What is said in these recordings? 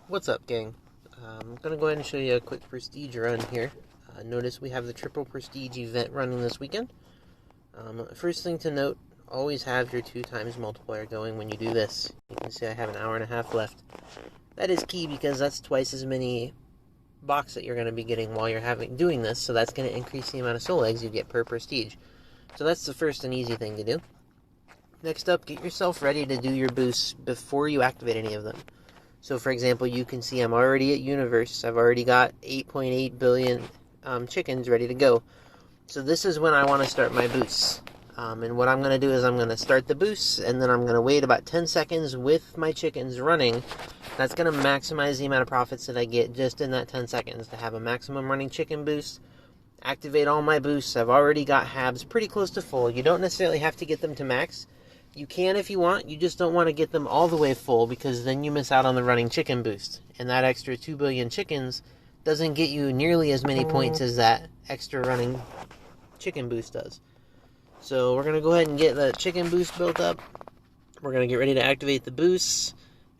What's up, gang? I'm going to go ahead and show you a quick prestige run here. Notice we have the triple prestige event running this weekend. First thing to note, always have your 2 times multiplier going when you do this. You can see I have an hour and a half left. That is key because that's twice as many box that you're going to be getting while you're doing this, so that's going to increase the amount of soul eggs you get per prestige. So that's the first and easy thing to do. Next up, get yourself ready to do your boosts before you activate any of them. So for example, you can see I'm already at Universe. I've already got 8.8 billion chickens ready to go. So this is when I want to start my boosts. And what I'm going to do is I'm going to start the boosts, and then I'm going to wait about 10 seconds with my chickens running. That's going to maximize the amount of profits that I get just in that 10 seconds to have a maximum running chicken boost. Activate all my boosts. I've already got habs pretty close to full. You don't necessarily have to get them to max. You can if you want, you just don't want to get them all the way full because then you miss out on the running chicken boost. And that extra 2 billion chickens doesn't get you nearly as many points as that extra running chicken boost does. So we're going to go ahead and get the chicken boost built up. We're going to get ready to activate the boosts,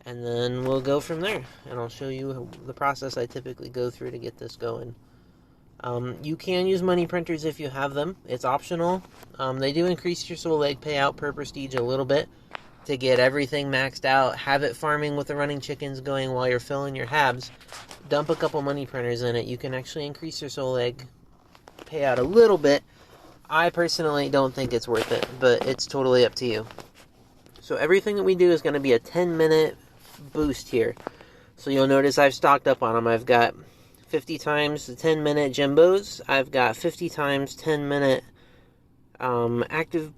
and then we'll go from there. And I'll show you the process I typically go through to get this going. You can use money printers if you have them. It's optional. They do increase your soul egg payout per prestige a little bit to get everything maxed out. Have it farming with the running chickens going while you're filling your habs. Dump a couple money printers in it. You can actually increase your soul egg payout a little bit. I personally don't think it's worth it, but it's totally up to you. So everything that we do is going to be a 10-minute boost here. So you'll notice I've stocked up on them. I've got 50 times the 10-minute Jimbos. I've got 50 times 10-minute the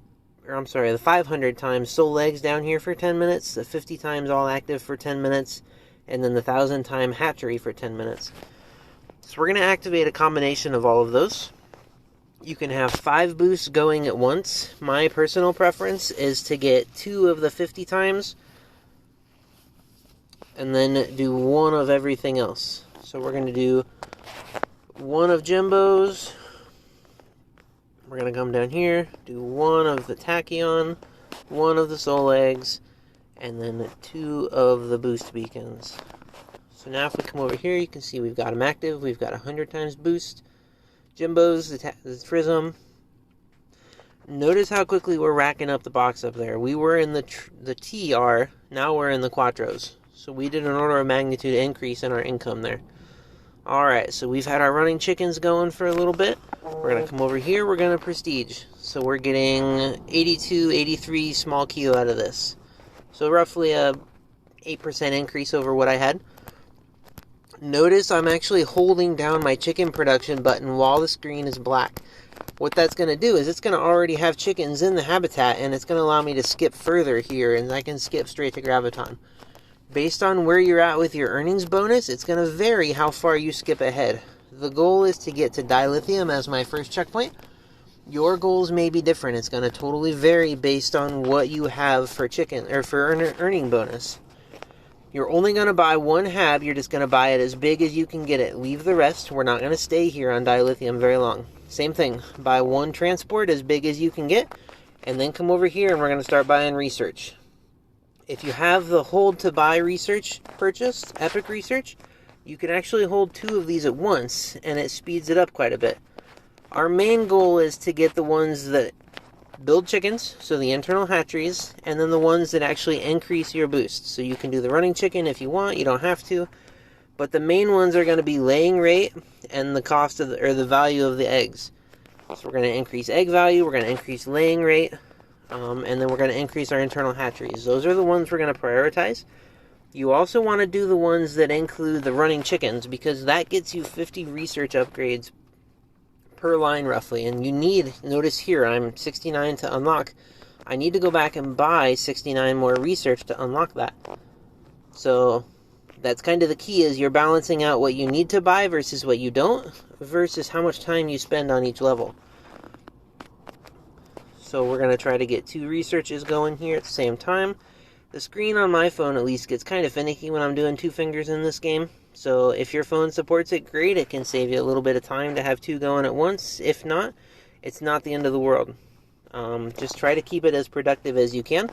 500 times soul eggs down here for 10 minutes, the 50 times all active for 10 minutes, and then the 1,000 time hatchery for 10 minutes. So we're going to activate a combination of all of those. You can have 5 boosts going at once. My personal preference is to get 2 of the 50 times and then do 1 of everything else. So we're going to do 1 of Jimbos. We're going to come down here, do 1 of the Tachyon, 1 of the soul eggs, and then 2 of the boost beacons. So now if we come over here, you can see we've got them active. We've got 100 times boost. Jimbos, the Frism. Notice how quickly we're racking up the box up there. We were in the TR, now we're in the Quattros. So we did an order of magnitude increase in our income there. Alright, so we've had our running chickens going for a little bit. We're going to come over here, we're going to prestige. So we're getting 82, 83 small kilo out of this. So roughly a 8% increase over what I had. Notice I'm actually holding down my chicken production button while the screen is black. What that's going to do is it's going to already have chickens in the habitat, and it's going to allow me to skip further here, and I can skip straight to Graviton. Based on where you're at with your earnings bonus, it's going to vary how far you skip ahead. The goal is to get to dilithium as my first checkpoint. Your goals may be different. It's going to totally vary based on what you have for chicken or for earning bonus. You're only going to buy 1 hab. You're just going to buy it as big as you can get it. Leave the rest. We're not going to stay here on dilithium very long. Same thing. Buy 1 transport as big as you can get, and then come over here and we're going to start buying research. If you have the hold to buy research purchased, Epic Research, you can actually hold 2 of these at once, and it speeds it up quite a bit. Our main goal is to get the ones that build chickens, so the internal hatcheries, and then the ones that actually increase your boost. So you can do the running chicken if you want, you don't have to. But the main ones are going to be laying rate and the cost of the value of the eggs. So we're going to increase egg value, we're going to increase laying rate, and then we're going to increase our internal hatcheries. Those are the ones we're going to prioritize. You also want to do the ones that include the running chickens, because that gets you 50 research upgrades per line roughly. And you need, notice here, I'm 69 to unlock. I need to go back and buy 69 more research to unlock that. So that's kind of the key, is you're balancing out what you need to buy versus what you don't, versus how much time you spend on each level. So we're going to try to get 2 researches going here at the same time. The screen on my phone at least gets kind of finicky when I'm doing 2 fingers in this game. So if your phone supports it, great. It can save you a little bit of time to have 2 going at once. If not, it's not the end of the world. Just try to keep it as productive as you can.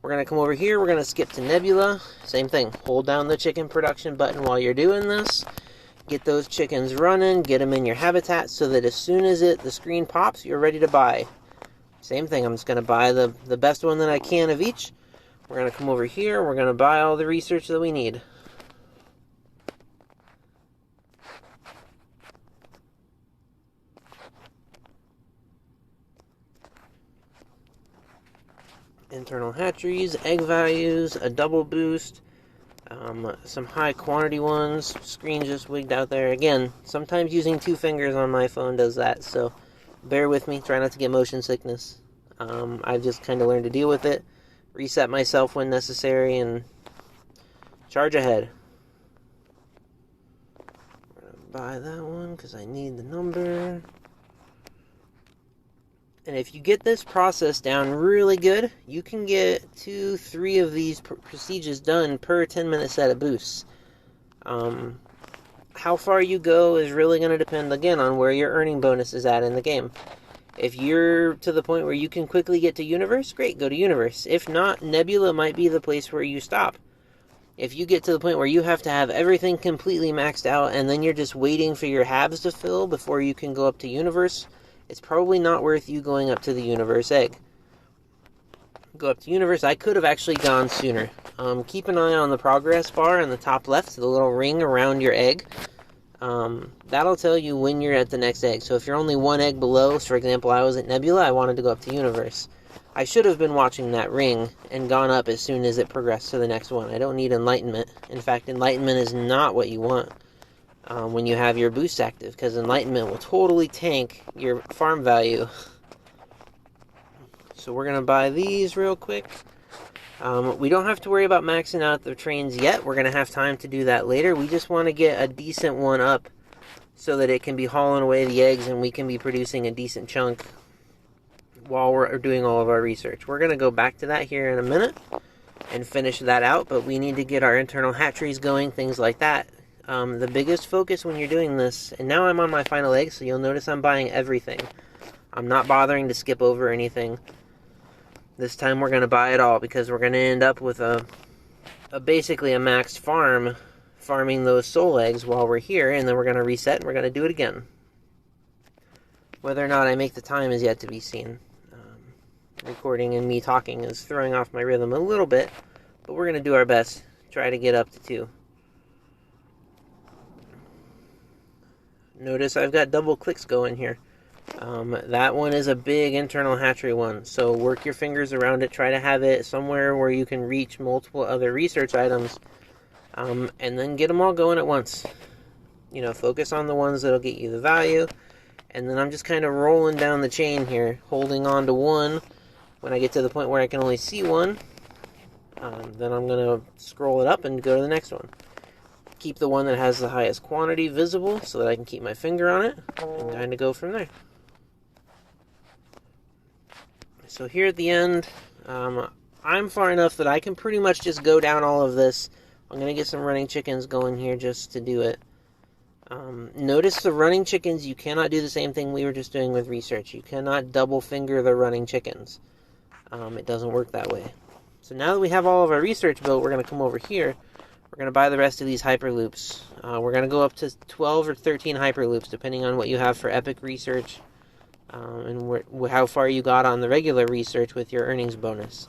We're going to come over here. We're going to skip to Nebula. Same thing. Hold down the chicken production button while you're doing this. Get those chickens running. Get them in your habitat so that as soon as the screen pops, you're ready to buy. Same thing. I'm just going to buy the best one that I can of each. We're going to come over here. We're going to buy all the research that we need. Internal hatcheries, egg values, a double boost, some high quantity ones. Screen just wigged out there. Again, sometimes using 2 fingers on my phone does that, so bear with me. Try not to get motion sickness. I've just kind of learned to deal with it, reset myself when necessary, and charge ahead. I'm going to buy that one because I need the number. And if you get this process down really good, you can get 2-3 of these procedures done per 10-minute set of boosts. How far you go is really going to depend, again, on where your earning bonus is at in the game. If you're to the point where you can quickly get to Universe, great, go to Universe. If not, Nebula might be the place where you stop. If you get to the point where you have to have everything completely maxed out and then you're just waiting for your halves to fill before you can go up to Universe, it's probably not worth you going up to the Universe egg. Go up to Universe. I could have actually gone sooner. Keep an eye on the progress bar in the top left, the little ring around your egg. That'll tell you when you're at the next egg. So if you're only 1 egg below, for example, I was at Nebula, I wanted to go up to Universe. I should have been watching that ring and gone up as soon as it progressed to the next one. I don't need Enlightenment. In fact, Enlightenment is not what you want when you have your boost active, because Enlightenment will totally tank your farm value. So we're going to buy these real quick. We don't have to worry about maxing out the trains yet. We're going to have time to do that later. We just want to get a decent one up so that it can be hauling away the eggs and we can be producing a decent chunk while we're doing all of our research. We're going to go back to that here in a minute and finish that out, but we need to get our internal hatcheries going, things like that. The biggest focus when you're doing this, and now I'm on my final egg, so you'll notice I'm buying everything. I'm not bothering to skip over anything. This time we're going to buy it all because we're going to end up with basically a maxed farm, farming those soul eggs while we're here, and then we're going to reset and we're going to do it again. Whether or not I make the time is yet to be seen. Recording and me talking is throwing off my rhythm a little bit, but we're going to do our best. Try to get up to 2. Notice I've got double clicks going here. That one is a big internal hatchery one, so work your fingers around it. Try to have it somewhere where you can reach multiple other research items, and then get them all going at once. Focus on the ones that'll get you the value, and then I'm just kind of rolling down the chain here, holding on to one. When I get to the point where I can only see one, then I'm going to scroll it up and go to the next one. Keep the one that has the highest quantity visible so that I can keep my finger on it and kind of go from there. So here at the end, I'm far enough that I can pretty much just go down all of this. I'm going to get some running chickens going here just to do it. Notice the running chickens, you cannot do the same thing we were just doing with research. You cannot double finger the running chickens. It doesn't work that way. So now that we have all of our research built, we're going to come over here. We're going to buy the rest of these Hyperloops. We're going to go up to 12 or 13 Hyperloops, depending on what you have for epic research, and how far you got on the regular research with your earnings bonus.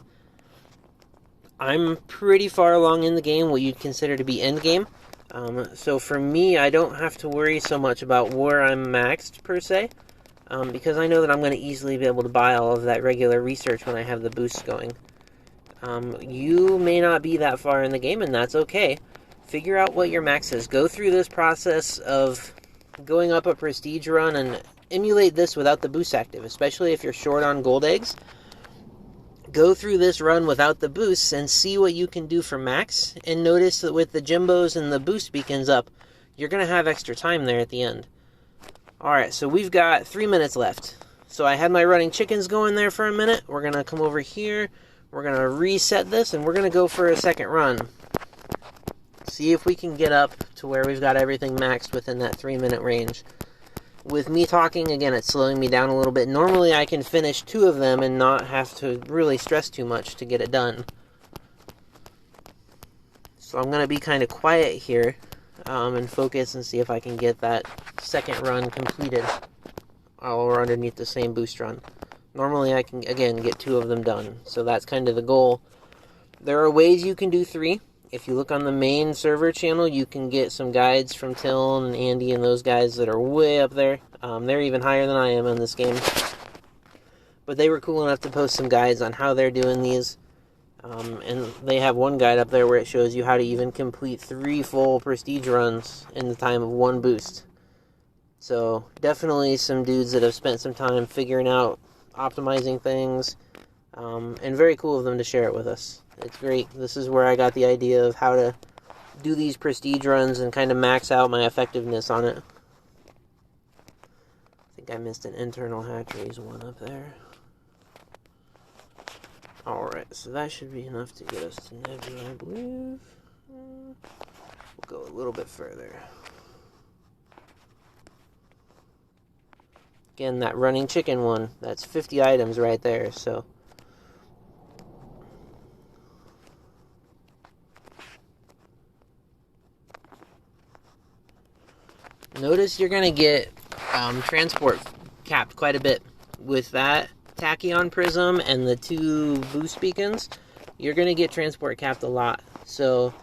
I'm pretty far along in the game, what you'd consider to be end game. So for me, I don't have to worry so much about where I'm maxed, per se, because I know that I'm going to easily be able to buy all of that regular research when I have the boosts going. You may not be that far in the game, and that's okay. Figure out what your max is. Go through this process of going up a prestige run and emulate this without the boost active, especially if you're short on gold eggs. Go through this run without the boosts and see what you can do for max, and notice that with the Jimbos and the boost beacons up, you're going to have extra time there at the end. Alright, so we've got 3 minutes left. So I had my running chickens going there for a minute. We're going to come over here. We're going to reset this, and we're going to go for a second run. See if we can get up to where we've got everything maxed within that 3-minute range. With me talking, again, it's slowing me down a little bit. Normally, I can finish 2 of them and not have to really stress too much to get it done. So I'm going to be kind of quiet here and focus and see if I can get that second run completed all underneath the same boost run. Normally I can, again, get 2 of them done. So that's kind of the goal. There are ways you can do 3. If you look on the main server channel, you can get some guides from Till and Andy and those guys that are way up there. They're even higher than I am in this game. But they were cool enough to post some guides on how they're doing these. And they have one guide up there where it shows you how to even complete 3 full prestige runs in the time of 1 boost. So definitely some dudes that have spent some time figuring out, optimizing things, and very cool of them to share it with us. It's great. This is where I got the idea of how to do these prestige runs and kind of max out my effectiveness on it. I think I missed an internal hatcheries one up there. Alright, so that should be enough to get us to Nebula, I believe. We'll go a little bit further. Again, that running chicken one, that's 50 items right there, so. Notice you're going to get transport capped quite a bit with that Tachyon Prism and the 2 boost beacons. You're going to get transport capped a lot. So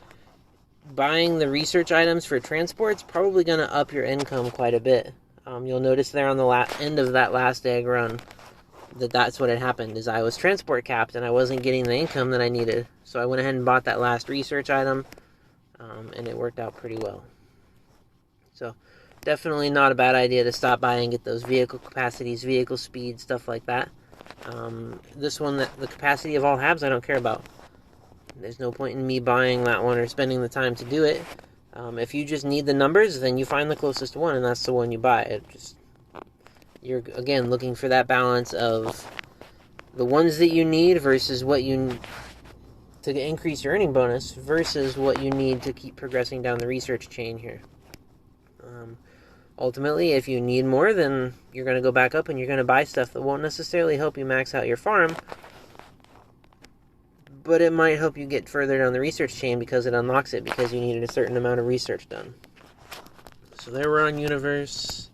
buying the research items for transport's probably going to up your income quite a bit. You'll notice there on the end of that last egg run that's what had happened, is I was transport capped and I wasn't getting the income that I needed. So I went ahead and bought that last research item, and it worked out pretty well. So definitely not a bad idea to stop by and get those vehicle capacities, vehicle speed, stuff like that. This one, the capacity of all habs, I don't care about. There's no point in me buying that one or spending the time to do it. If you just need the numbers, then you find the closest one, and that's the one you buy. You're, again, looking for that balance of the ones that you need versus what you need to increase your earning bonus versus what you need to keep progressing down the research chain here. Ultimately, if you need more, then you're going to go back up and you're going to buy stuff that won't necessarily help you max out your farm, but it might help you get further down the research chain because it unlocks it because you needed a certain amount of research done. So there we're on Universe.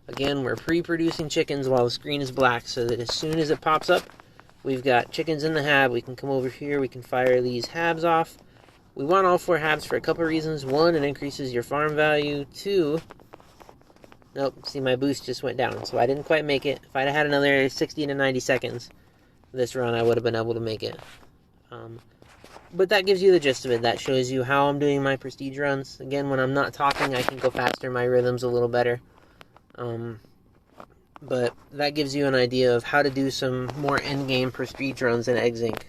Again, we're pre-producing chickens while the screen is black so that as soon as it pops up, we've got chickens in the hab. We can come over here, we can fire these habs off. We want all 4 habs for a couple reasons. 1, it increases your farm value. 2, nope, see, my boost just went down, so I didn't quite make it. If I'd had another 60 to 90 seconds this run, I would have been able to make it. But that gives you the gist of it. That shows you how I'm doing my prestige runs. Again, when I'm not talking, I can go faster, my rhythm's a little better. But that gives you an idea of how to do some more endgame prestige runs in EggzInc.